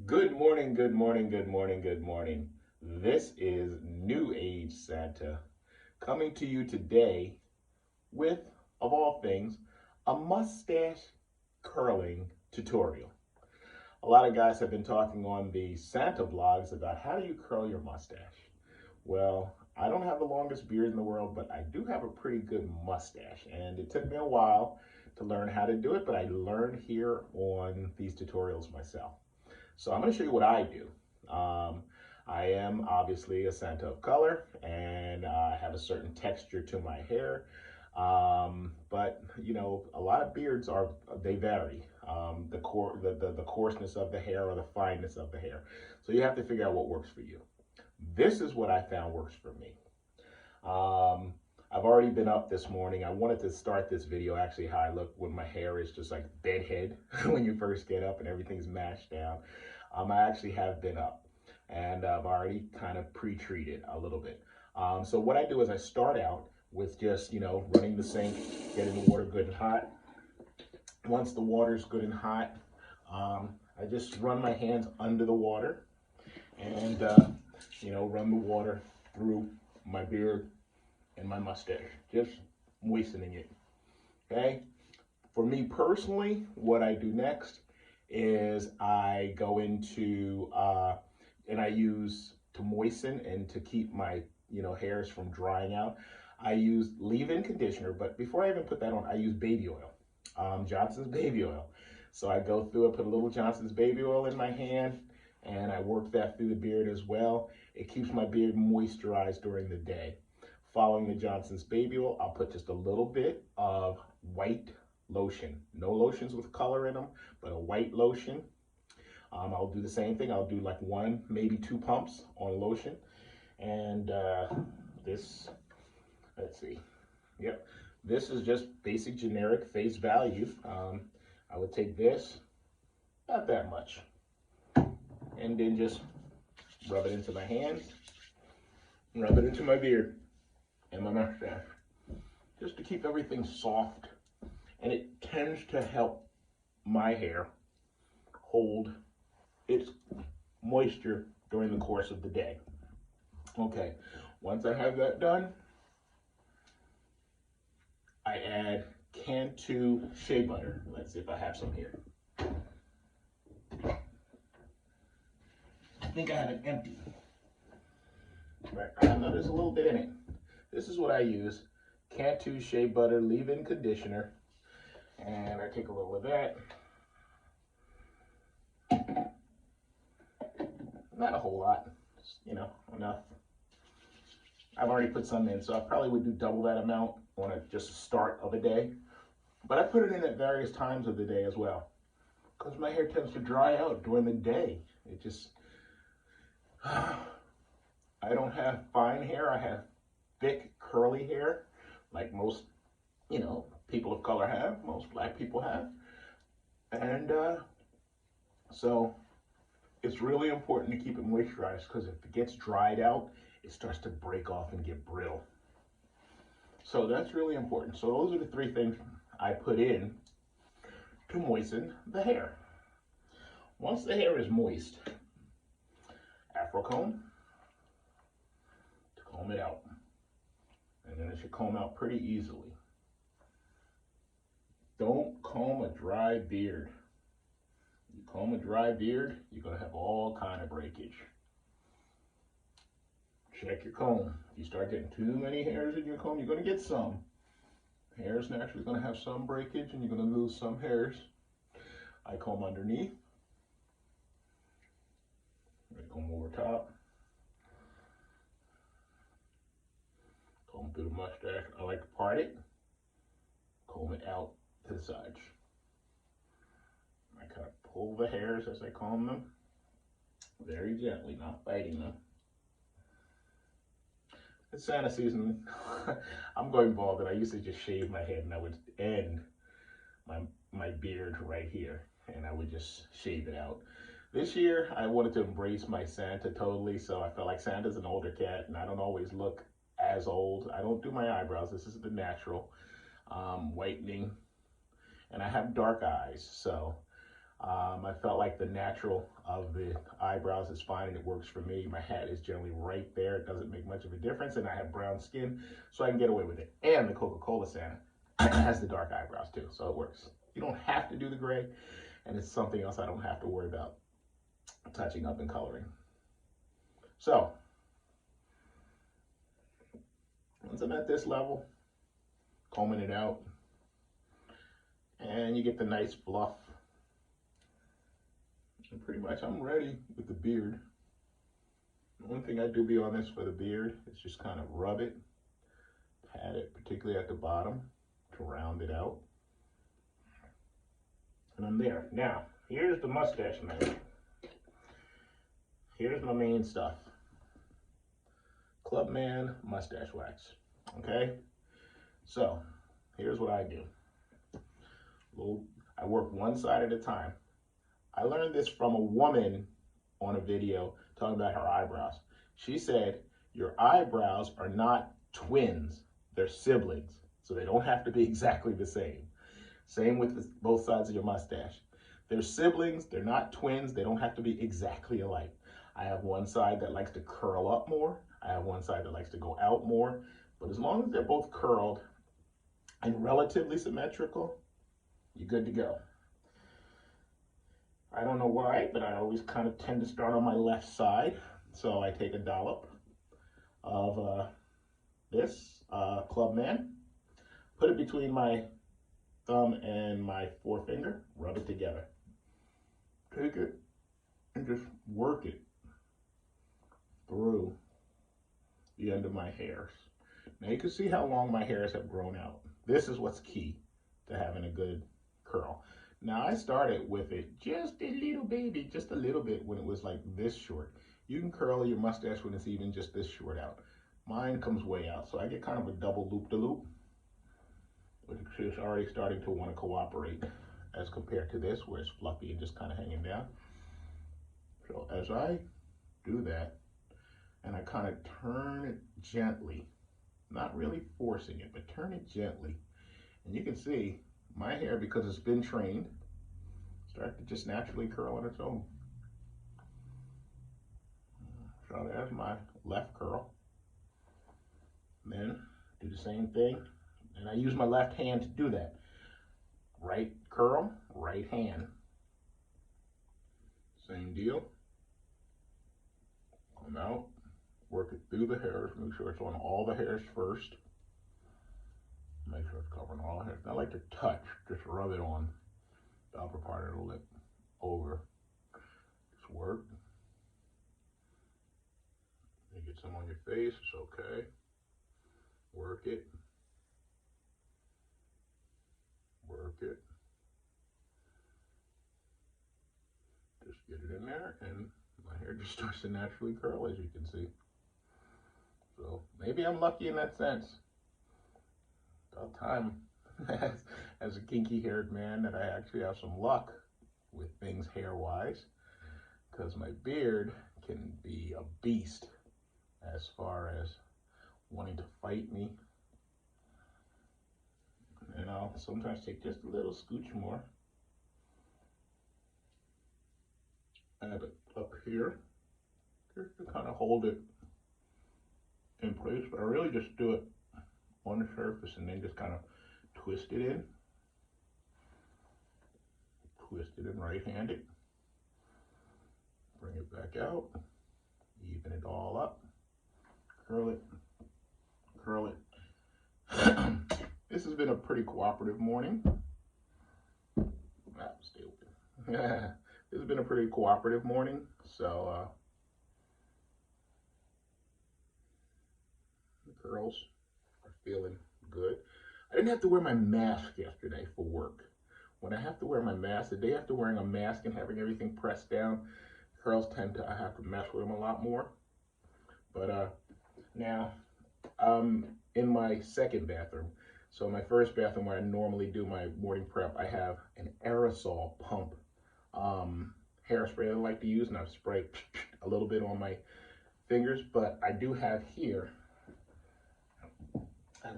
Good morning, good morning, good morning, good morning. This is New Age Santa coming to you today with, of all things, a mustache curling tutorial. A lot of guys have been talking on the Santa blogs about how do you curl your mustache. Well, I don't have the longest beard in the world, but I do have a pretty good mustache, and it took me a while to learn how to do it, but I learned here on these tutorials myself. So I'm going to show you what I do. I am obviously a Santa of color, and I have a certain texture to my hair. But you know, a lot of beards they vary. The coarseness of the hair or the fineness of the hair. So you have to figure out what works for you. This is what I found works for me. I've already been up this morning. I wanted to start this video actually how I look when my hair is just like bedhead when you first get up and everything's mashed down. I actually have been up and I've already kind of pre-treated a little bit. So what I do is I start out with just, running the sink, getting the water good and hot. Once the water's good and hot, I just run my hands under the water and, run the water through my beard and my mustache, just moistening it, okay? For me personally, what I do next is I go into, and I use to moisten and to keep my, hairs from drying out. I use leave-in conditioner, but before I even put that on, I use baby oil, Johnson's baby oil. So I go through, I put a little Johnson's baby oil in my hand, and I work that through the beard as well. It keeps my beard moisturized during the day. Following the Johnson's baby oil, I'll put just a little bit of white lotion. No lotions with color in them, but a white lotion. I'll do the same thing. I'll do like one, maybe two pumps on lotion. And let's see. Yep, this is just basic generic face value. I would take this, not that much, and then just rub it into my hands, rub it into my beard and my mustache, just to keep everything soft. And it tends to help my hair hold its moisture during the course of the day. Okay, once I have that done, I add Cantu shea butter. Let's see if I have some here. I think I have it empty. Right, I know there's a little bit in it. This is what I use, Cantu shea butter leave-in conditioner. And I take a little of that. Not a whole lot, just, enough. I've already put some in, so I probably would do double that amount on just start of a day. But I put it in at various times of the day as well, because my hair tends to dry out during the day. It just, I don't have fine hair. I have thick, curly hair, like most, people of color have, most black people have. And so it's really important to keep it moisturized, because if it gets dried out, it starts to break off and get brittle. So that's really important. So those are the three things I put in to moisten the hair. Once the hair is moist, Afro comb to comb it out. And then it should comb out pretty easily. Don't comb a dry beard. You comb a dry beard, you're going to have all kind of breakage. Check your comb. If you start getting too many hairs in your comb, you're going to get some. Hair's naturally going to have some breakage, and you're going to lose some hairs. I comb underneath. I comb over top. Comb through the mustache. I like to part it. Comb it out to the sides. I kind of pull the hairs as I comb them, very gently, not biting them. It's Santa season. I'm going bald, and I used to just shave my head, and I would end my beard right here, and I would just shave it out. This year, I wanted to embrace my Santa totally, so I felt like Santa's an older cat, and I don't always look as old. I don't do my eyebrows. This is the natural whitening, and I have dark eyes, so I felt like the natural of the eyebrows is fine and it works for me. My hat is generally right there. It doesn't make much of a difference, and I have brown skin, so I can get away with it. And the Coca-Cola Santa has the dark eyebrows too, so it works. You don't have to do the gray, and it's something else I don't have to worry about touching up and coloring. So, once I'm at this level, combing it out, and you get the nice fluff. And pretty much I'm ready with the beard. The one thing I do be honest for the beard is just kind of rub it, pat it, particularly at the bottom to round it out. And I'm there. Now, here's the mustache man. Here's my main stuff. Clubman mustache wax. Okay? So, here's what I do. I work one side at a time. I learned this from a woman on a video talking about her eyebrows. She said, your eyebrows are not twins, they're siblings. So they don't have to be exactly the same. Same with both sides of your mustache. They're siblings, they're not twins, they don't have to be exactly alike. I have one side that likes to curl up more. I have one side that likes to go out more. But as long as they're both curled and relatively symmetrical, you're good to go. I don't know why, but I always kind of tend to start on my left side. So I take a dollop of this Clubman, put it between my thumb and my forefinger, rub it together. Take it and just work it through the end of my hairs. Now you can see how long my hairs have grown out. This is what's key to having a good curl. Now I started with it just a little baby, just a little bit when it was like this short. You can curl your mustache when it's even just this short out. Mine comes way out, so I get kind of a double loop-de-loop, which is already starting to want to cooperate as compared to this where it's fluffy and just kind of hanging down. So as I do that, and I kind of turn it gently, not really forcing it, but turn it gently, and you can see my hair, because it's been trained, start to just naturally curl on its own. So there's my left curl. Then do the same thing, and I use my left hand to do that. Right curl, right hand. Same deal. Come out, work it through the hairs, make sure it's on all the hairs first. Make sure it's covering all the hairs. I like to touch, just rub it on the upper part of the lip, over. Just work. You get some on your face, it's okay. Work it. Work it. Just get it in there, and my hair just starts to naturally curl, as you can see. So maybe I'm lucky in that sense. About time as a kinky haired man that I actually have some luck with things hair wise, because my beard can be a beast as far as wanting to fight me. And I'll sometimes take just a little scooch more, add it up here just to kind of hold it in place, but I really just do it on the surface and then just kind of twist it in. Twist it in right-handed. Bring it back out. Even it all up. Curl it. Curl it. This has been a pretty cooperative morning. Stay open. This has been a pretty cooperative morning. So the curls are feeling good. I didn't have to wear my mask yesterday for work. When I have to wear my mask, the day after wearing a mask and having everything pressed down, curls tend to, I have to mess with them a lot more. But now I'm in my second bathroom. So my first bathroom where I normally do my morning prep, I have an aerosol pump hairspray I like to use, and I've sprayed a little bit on my fingers, but I do have here,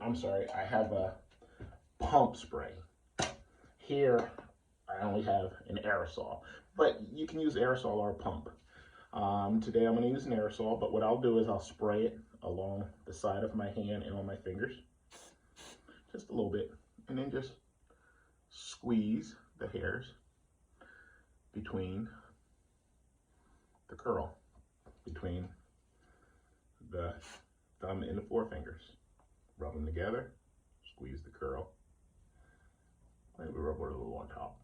I'm sorry, I have a pump spray. Here I only have an aerosol, but you can use aerosol or a pump. Today I'm going to use an aerosol, but what I'll do is I'll spray it along the side of my hand and on my fingers, just a little bit, and then just squeeze the hairs between the curl, between the thumb and the forefingers. Rub them together, squeeze the curl, maybe rub it a little on top.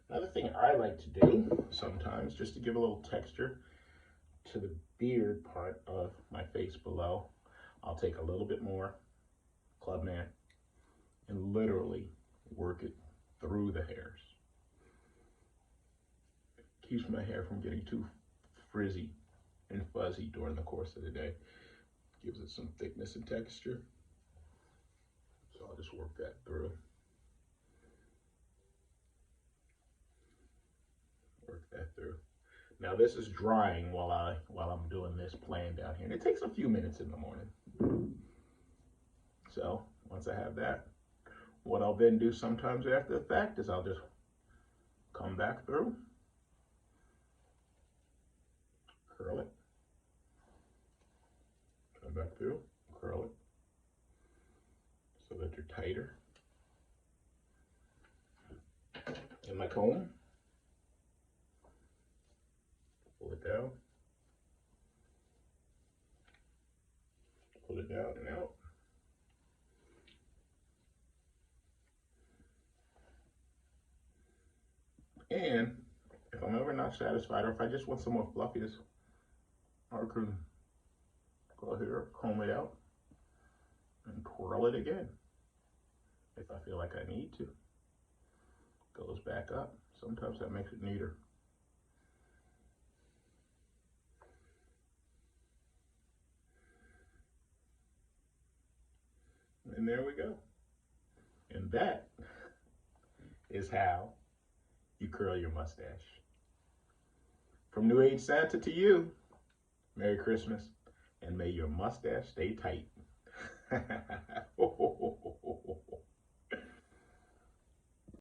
Another thing I like to do sometimes, just to give a little texture to the beard part of my face below, I'll take a little bit more Clubman and literally work it through the hairs. Keeps my hair from getting too frizzy and fuzzy during the course of the day. Gives it some thickness and texture. So I'll just work that through. Work that through. Now this is drying while I'm doing this plan down here. And it takes a few minutes in the morning. So once I have that, what I'll then do sometimes after the fact is I'll just come back through, curl it, come back through, curl it, so that they're tighter. And my comb, pull it down, pull it down and out. And if I'm ever not satisfied, or if I just want some more fluffiness, I can go here, comb it out, and twirl it again. If I feel like I need to. Goes back up. Sometimes that makes it neater. And there we go. And that is how you curl your mustache. From New Age Santa to you, Merry Christmas, and may your mustache stay tight.